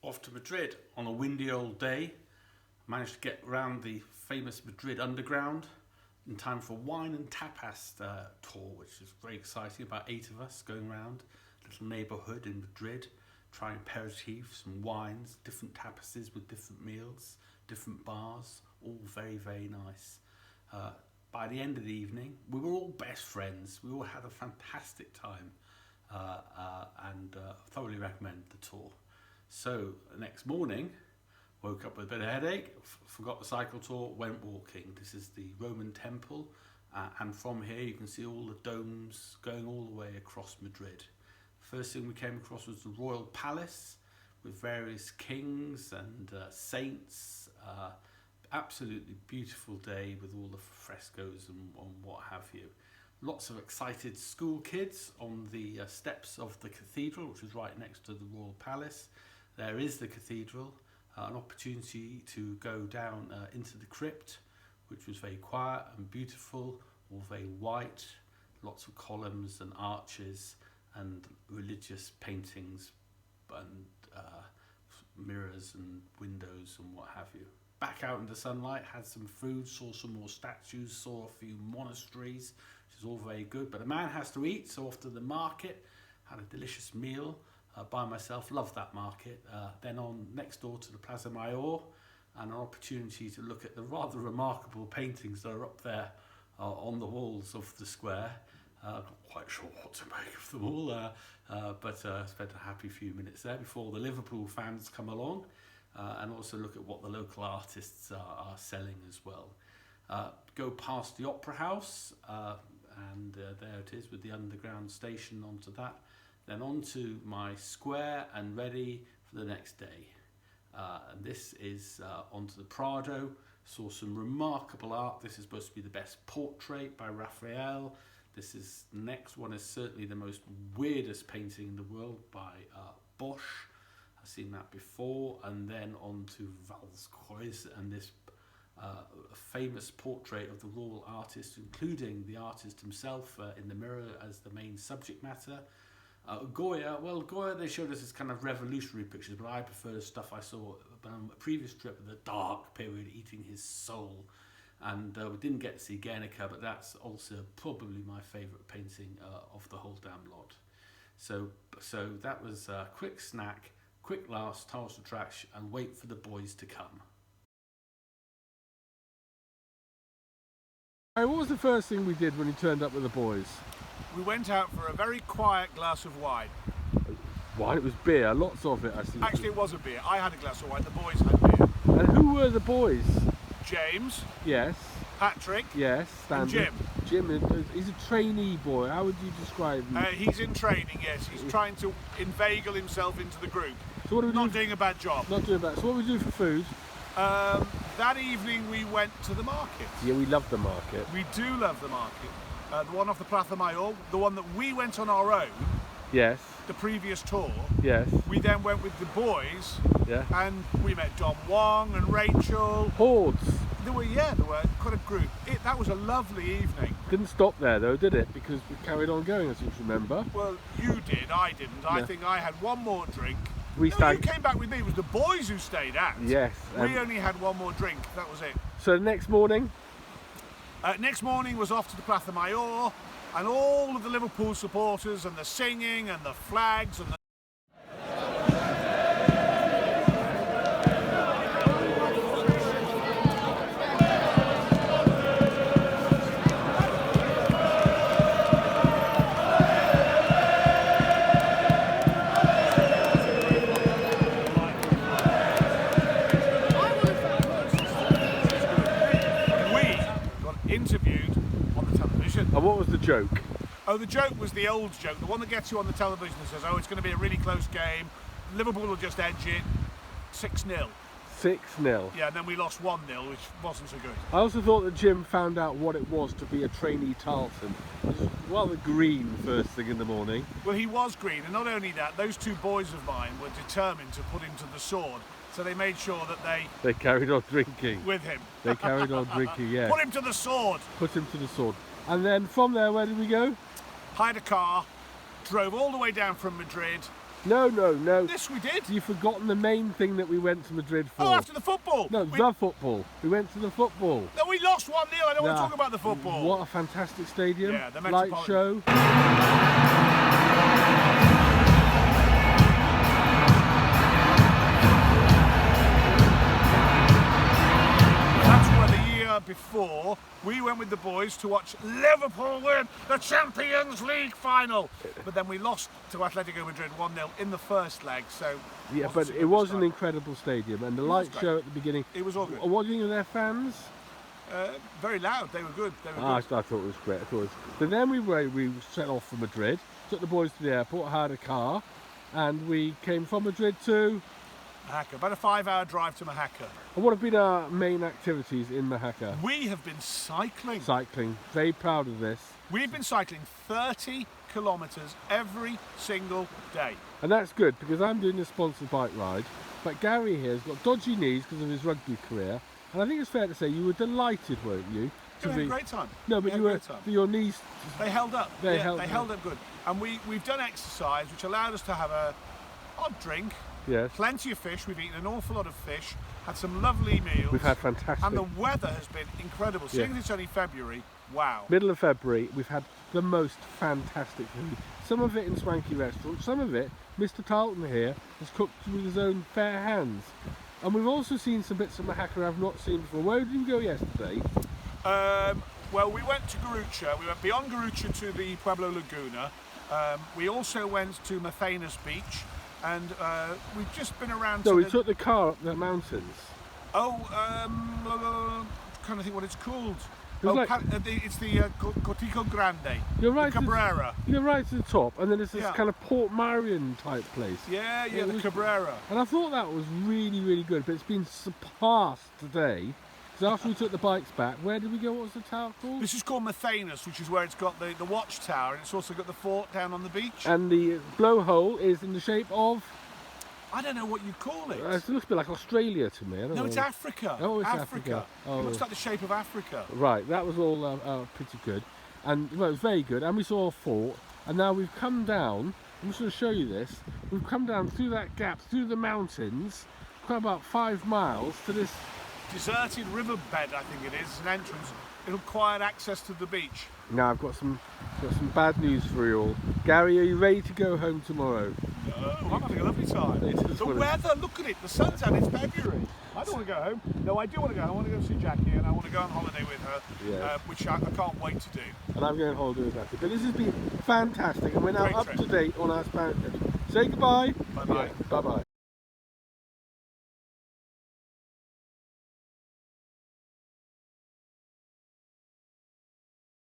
Off to Madrid on a windy old day. Managed to get around the famous Madrid underground in time for wine and tapas tour, which is very exciting. About 8 of us going around little neighbourhood in Madrid, trying aperitifs and wines, different tapases with different meals, different bars, all very, very nice. By the end of the evening, we were all best friends. We all had a fantastic time and thoroughly recommend the tour. So the next morning, woke up with a bit of headache, forgot the cycle tour, went walking. This is the Roman temple, and from here you can see all the domes going all the way across Madrid. First thing we came across was the royal palace with various kings and saints. Absolutely beautiful day with all the frescoes and what have you. Lots of excited school kids on the steps of the cathedral, which is right next to the royal palace. There is the cathedral, an opportunity to go down into the crypt, which was very quiet and beautiful, all very white, lots of columns and arches and religious paintings and mirrors and windows and what have you. Back out in the sunlight, had some food, saw some more statues, saw a few monasteries, which is all very good. But a man has to eat, so off to the market, had a delicious meal by myself, loved that market. Then on next door to the Plaza Mayor, and an opportunity to look at the rather remarkable paintings that are up there on the walls of the square. Not quite sure what to make of them all, but spent a happy few minutes there before the Liverpool fans come along. And also look at what the local artists are selling as well. Go past the Opera House, and there it is with the underground station onto that. Then onto my square and ready for the next day. And this is onto the Prado. Saw some remarkable art. This is supposed to be the best portrait by Raphael. This is the next one is certainly the most weirdest painting in the world by Bosch. I've seen that before. And then on to Valskreuz and this famous portrait of the royal artist, including the artist himself in the mirror as the main subject matter. Goya, well, Goya, they showed us as kind of revolutionary pictures, but I prefer the stuff I saw on a previous trip, the dark period, eating his soul. And we didn't get to see Guernica, but that's also probably my favourite painting of the whole damn lot. So that was a quick snack, quick last tourist attraction, and wait for the boys to come. What was the first thing we did when you turned up with the boys? We went out for a very quiet glass of wine. Wine? It was beer, lots of it, I see. Actually, it was a beer. I had a glass of wine, the boys had beer. And who were the boys? James. Yes. Patrick. Yes, standard. And Jim. Jim, he's a trainee boy. How would you describe him? He's in training, yes. He's trying to inveigle himself into the group. So what do we Not doing a bad job. Not doing bad. So what do we do for food? That evening we went to the market. Yeah, we love the market. We do love the market. The one off the Plaza Mayor, the one that we went on our own. Yes. The previous tour. Yes. We then went with the boys. Yeah. And we met Dom Wong and Rachel. Hordes. There were quite a group. That was a lovely evening. Didn't stop there though, did it? Because we carried on going, as you remember. Well, you did, I didn't. Yeah. I think I had one more drink. You came back with me. It was the boys who stayed out. Yes. We only had one more drink. That was it. So the next morning? Next morning was off to the Plaza Mayor, and all of the Liverpool supporters and the singing and the flags and the interviewed on the television. And what was the joke? Oh, the joke was the old joke, the one that gets you on the television and says, oh, it's going to be a really close game, Liverpool will just edge it, 6-0. 6-0. Yeah, and then we lost 1-0, which wasn't so good. I also thought that Jim found out what it was to be a trainee Tarleton. It was rather green first thing in the morning. Well, he was green, and not only that, those two boys of mine were determined to put him to the sword. So they made sure that they carried on drinking. With him. They carried on drinking, yeah. Put him to the sword. Put him to the sword. And then from there, where did we go? Hired a car, drove all the way down from Madrid, No. Yes, we did. You've forgotten the main thing that we went to Madrid for. Oh, after the football. No, the football. We went to the football. No, we lost 1-0. I don't want to talk about the football. What a fantastic stadium. Yeah, the light Metropolitan. show. Before we went with the boys to watch Liverpool win the Champions League final, but then we lost to Atletico Madrid 1-0 in the first leg. So yeah, but it was an incredible stadium, and the light show at the beginning. It was all good. What do you think of their fans? Very loud. They were good. I thought it was great. But then we set off for Madrid, took the boys to the airport, hired a car, and we came from Madrid to Mojacar. About a 5-hour drive to Mojacar. And what have been our main activities in Mojacar? We have been cycling. Cycling. Very proud of this. We've been cycling 30 kilometres every single day. And that's good, because I'm doing a sponsored bike ride, but Gary here has got dodgy knees because of his rugby career, and I think it's fair to say you were delighted, weren't you? We had a great time. No, but your knees... They held up. They held up good. And we've done exercise, which allowed us to have a odd drink. Yes. Plenty of fish. We've eaten an awful lot of fish. Had some lovely meals. We've had fantastic. And the weather has been incredible. Seeing as it's only February, wow. Middle of February, we've had the most fantastic food. Some of it in swanky restaurants, some of it Mr. Tarleton here has cooked with his own fair hands. And we've also seen some bits of Mojacar I've not seen before. Where did you go yesterday? Well, we went to Goya. We went beyond Goya to the Pueblo Laguna. We also went to Mathenas Beach. And we've just been around. So we took the car up the mountains. Oh, trying to think what it's called. It's the Cortico Grande. You're right. Cabrera. You're right to the top, and then it's this kind of Port Marion type place. Yeah, the Cabrera. And I thought that was really, really good, but it's been surpassed today. So after we took the bikes back, where did we go? What was the tower called? This is called Mathenas, which is where it's got the watchtower, and it's also got the fort down on the beach. And the blowhole is in the shape of... I don't know what you call it. It looks a bit like Australia to me. I don't know. It's Africa. Oh, it's Africa. Oh. It looks like the shape of Africa. Right, that was all pretty good. And well, it was very good. And we saw a fort, and now we've come down. I'm just going to show you this. We've come down through that gap, through the mountains, quite about 5 miles to this deserted riverbed, I think it is, an entrance. It'll require access to the beach. Now I've got some bad news for you all. Gary, are you ready to go home tomorrow? No, I'm having a lovely time. The weather, look at it, the sun's out, it's February. I don't want to go home. No, I do want to go home. I want to go see Jackie and I want to go on holiday with her, which I can't wait to do. And I'm going on holiday with Jackie. But this has been fantastic, and we're now up to date on our Spanish. Say goodbye. Bye-bye. Bye-bye.